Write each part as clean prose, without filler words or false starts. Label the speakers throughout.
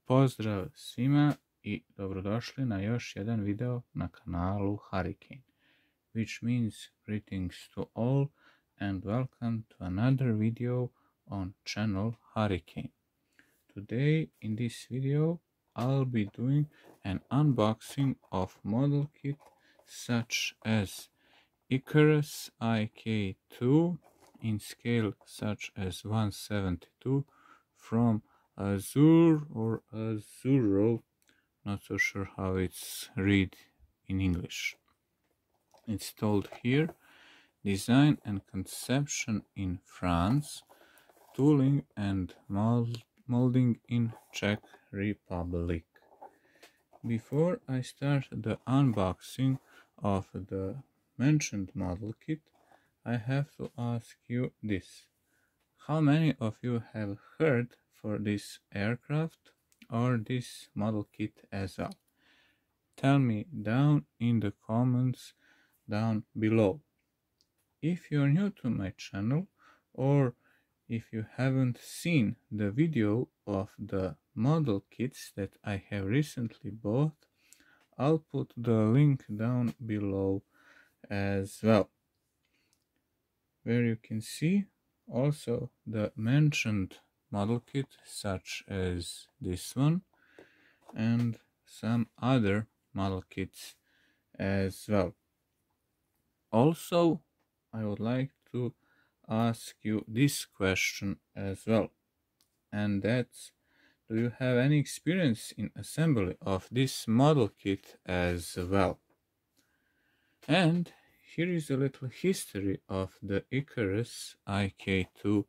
Speaker 1: Pozdrav svima i dobrodošli na još jedan video na kanalu Harikejn, which means greetings to all and welcome to another video on channel Harikejn. Today in this video I'll be doing an unboxing of model kit such as Ikarus IK-2 in scale such as 1/72 from Azur or Azuro, not so sure how it's read in English. It's told here, design and conception in France, tooling and molding in Czech Republic. Before I start the unboxing of the mentioned model kit, I have to ask you this. How many of you have heard for this aircraft or this model kit as well? Tell me down in the comments down below. If you're new to my channel or if you haven't seen the video of the model kits that I have recently bought, I'll put the link down below as well, where you can see also the mentioned model kit such as this one and some other model kits as well. Also, I would like to ask you this question as well, and that's, do you have any experience in assembly of this model kit as well? And here is a little history of the Icarus IK-2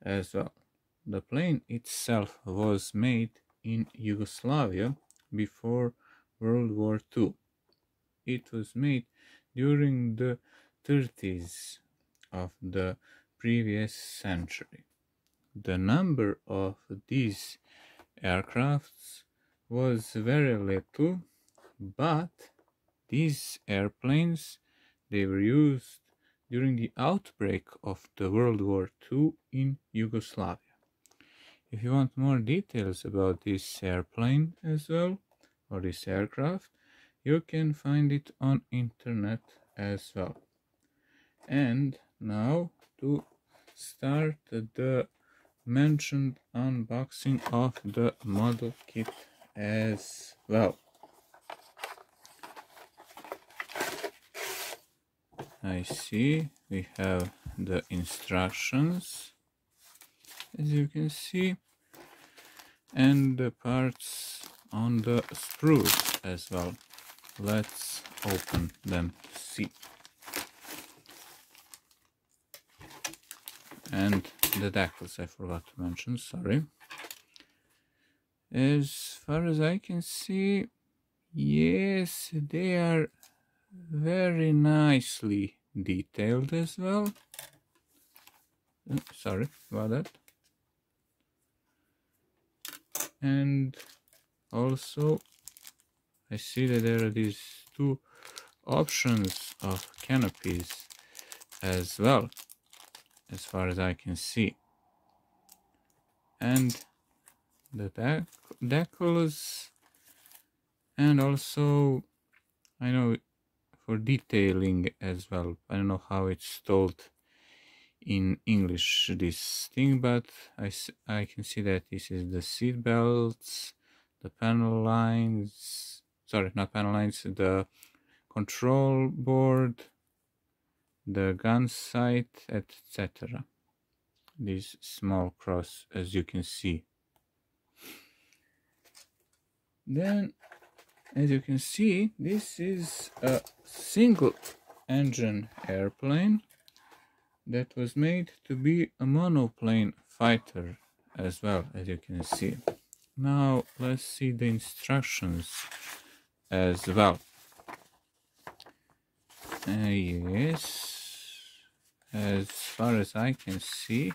Speaker 1: as well. The plane itself was made in Yugoslavia before World War II. It was made during the 30s of the previous century. The number of these aircrafts was very little, but these airplanes, they were used during the outbreak of the World War II in Yugoslavia. If you want more details about this airplane as well, or this aircraft, you can find it on internet as well. And now to start the mentioned unboxing of the model kit as well. I see we have the instructions, as you can see, and the parts on the screws as well. Let's open them to see. And the decals I forgot to mention, sorry. As far as I can see, yes, they are very nicely detailed as well. Sorry about that. And also I see that there are these two options of canopies as well, as far as I can see. And the decals, and also I know for detailing as well. I don't know how it's told in English, this thing, but I can see that this is the seat belts, the panel lines, sorry, not panel lines, the control board, the gun sight, etc. This small cross, as you can see. Then, as you can see, this is a single engine airplane that was made to be a monoplane fighter as well, as you can see. Now let's see the instructions as well. Yes, as far as I can see,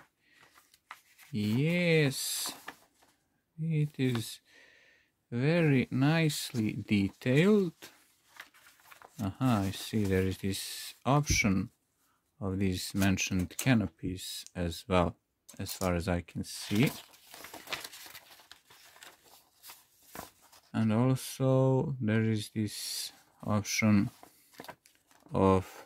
Speaker 1: yes, it is very nicely detailed. I see there is this option of these mentioned canopies as well, as far as I can see. And also there is this option of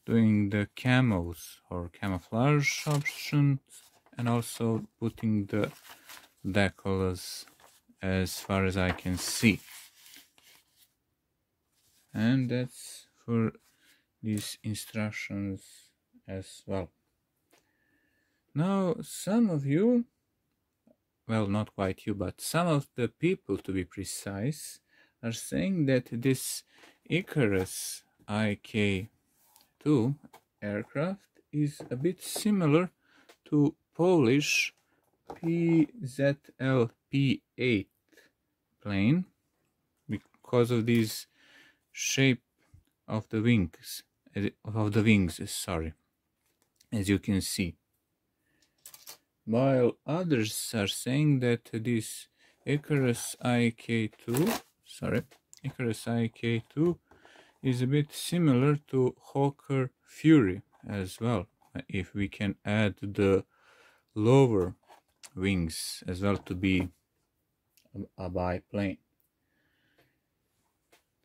Speaker 1: doing the camos or camouflage options, and also putting the decolors as far as I can see. And that's for these instructions as well. Now some of you, well, not quite you, but some of the people, to be precise, are saying that this Ikarus IK-2 aircraft is a bit similar to Polish PZLP-8 plane because of this shape of the wings, as you can see. While others are saying that this Ikarus IK-2 is a bit similar to Hawker Fury as well, if we can add the lower wings as well to be a biplane.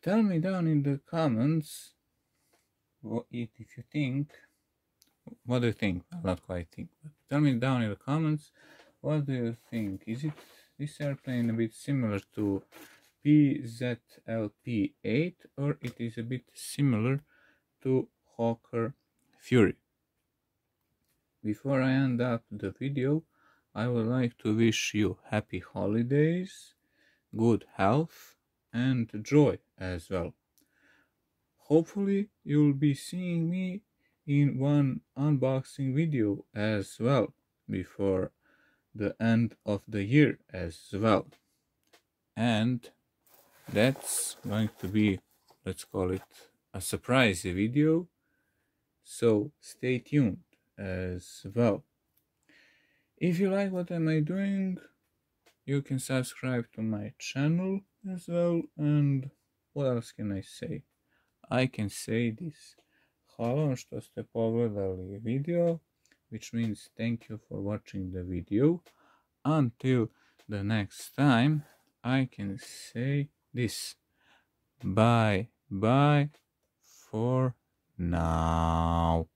Speaker 1: Tell me down in the comments what do you think. Well, not quite think, but tell me down in the comments, what do you think? Is it this airplane a bit similar to PZLP-8, or it is a bit similar to Hawker Fury? Before I end up the video, I would like to wish you happy holidays, good health, and joy as well. Hopefully you'll be seeing me in one unboxing video as well before the end of the year as well. And that's going to be, let's call it, a surprise video, so stay tuned as well. If you like what am I doing, you can subscribe to my channel as well. And what else can I say? I can say this: hvala vam što ste pogledali video, which means thank you for watching the video. Until the next time, I can say this: bye bye for now.